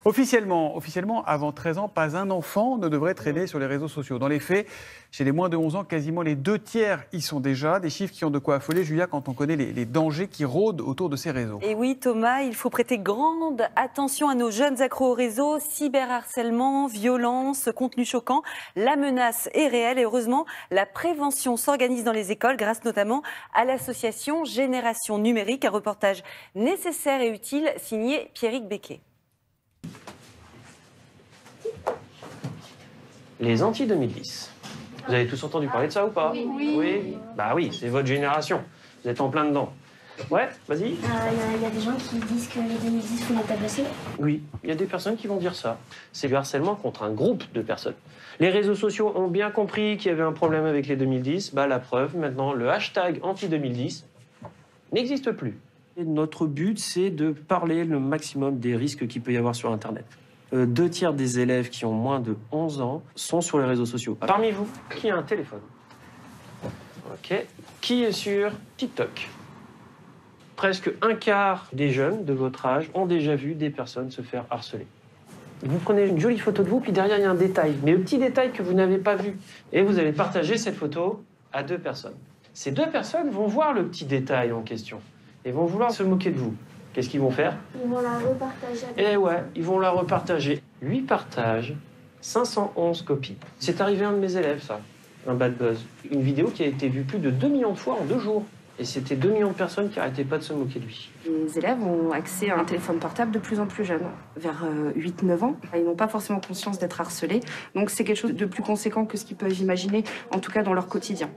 Officiellement, avant 13 ans, pas un enfant ne devrait traîner sur les réseaux sociaux. Dans les faits, chez les moins de 11 ans, quasiment les 2/3 y sont déjà. Des chiffres qui ont de quoi affoler, Julia, quand on connaît les dangers qui rôdent autour de ces réseaux. Et oui, Thomas, il faut prêter grande attention à nos jeunes accros aux réseaux. Cyberharcèlement, violence, contenu choquant. La menace est réelle et heureusement, la prévention s'organise dans les écoles grâce notamment à l'association Génération Numérique. Un reportage nécessaire et utile signé Pierrick Becquet. Les anti-2010. Vous avez tous entendu parler de ça ou pas? Oui. Bah oui, c'est votre génération. Vous êtes en plein dedans. Ouais, vas-y. Il y a des gens qui disent que les 2010, faut les tabasser. Oui, il y a des personnes qui vont dire ça. C'est du harcèlement contre un groupe de personnes. Les réseaux sociaux ont bien compris qu'il y avait un problème avec les 2010. Bah la preuve, maintenant, le hashtag anti-2010 n'existe plus. Et notre but, c'est de parler le maximum des risques qu'il peut y avoir sur Internet. 2/3 des élèves qui ont moins de 11 ans sont sur les réseaux sociaux. Parmi vous, qui a un téléphone? Ok. Qui est sur TikTok? Presque un quart des jeunes de votre âge ont déjà vu des personnes se faire harceler. Vous prenez une jolie photo de vous, puis derrière, il y a un détail. Mais le petit détail que vous n'avez pas vu. Et vous allez partager cette photo à 2 personnes. Ces 2 personnes vont voir le petit détail en question et vont vouloir se moquer de vous. Qu'est-ce qu'ils vont faire? Ils vont la repartager. Eh ouais, ils vont la repartager. 8 partages, 511 copies. C'est arrivé à un de mes élèves, ça, un bad buzz. Une vidéo qui a été vue plus de 2 millions de fois en 2 jours. Et c'était 2 millions de personnes qui n'arrêtaient pas de se moquer de lui. Les élèves ont accès à un téléphone portable de plus en plus jeune, vers 8-9 ans. Ils n'ont pas forcément conscience d'être harcelés. Donc c'est quelque chose de plus conséquent que ce qu'ils peuvent imaginer, en tout cas dans leur quotidien.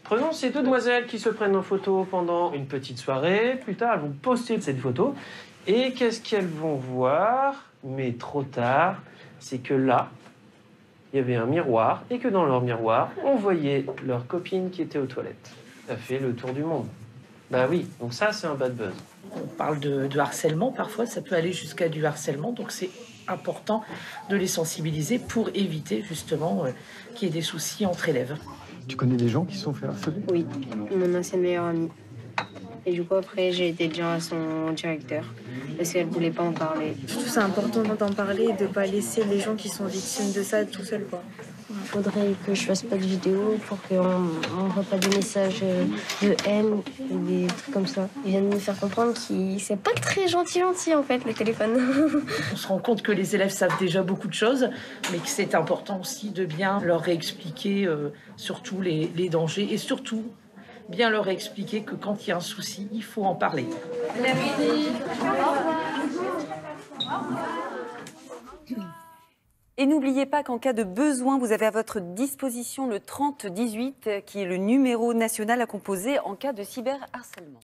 Prenons ces 2 demoiselles qui se prennent en photo pendant une petite soirée. Plus tard, elles vont poster cette photo. Et qu'est-ce qu'elles vont voir? Mais trop tard, c'est que là, il y avait un miroir et que dans leur miroir, on voyait leur copine qui était aux toilettes. Ça fait le tour du monde. Bah oui, donc ça, c'est un bad buzz. On parle de harcèlement, parfois ça peut aller jusqu'à du harcèlement, donc c'est important de les sensibiliser pour éviter justement qu'il y ait des soucis entre élèves. Tu connais des gens qui se sont fait harceler? Oui, mon ancienne meilleure amie. Et du coup, après, j'ai été dire à son directeur parce qu'elle voulait pas en parler. Je trouve c'est important d'en parler et de pas laisser les gens qui sont victimes de ça tout seuls, quoi. Il faudrait que je fasse pas de vidéo pour qu'on n'envoie pas des messages de haine ou des trucs comme ça. Ils viennent me faire comprendre que c'est pas très gentil en fait, le téléphone. On se rend compte que les élèves savent déjà beaucoup de choses, mais que c'est important aussi de bien leur réexpliquer surtout les dangers et surtout bien leur expliquer que quand il y a un souci, il faut en parler. Et n'oubliez pas qu'en cas de besoin, vous avez à votre disposition le 30 18, qui est le numéro national à composer en cas de cyberharcèlement.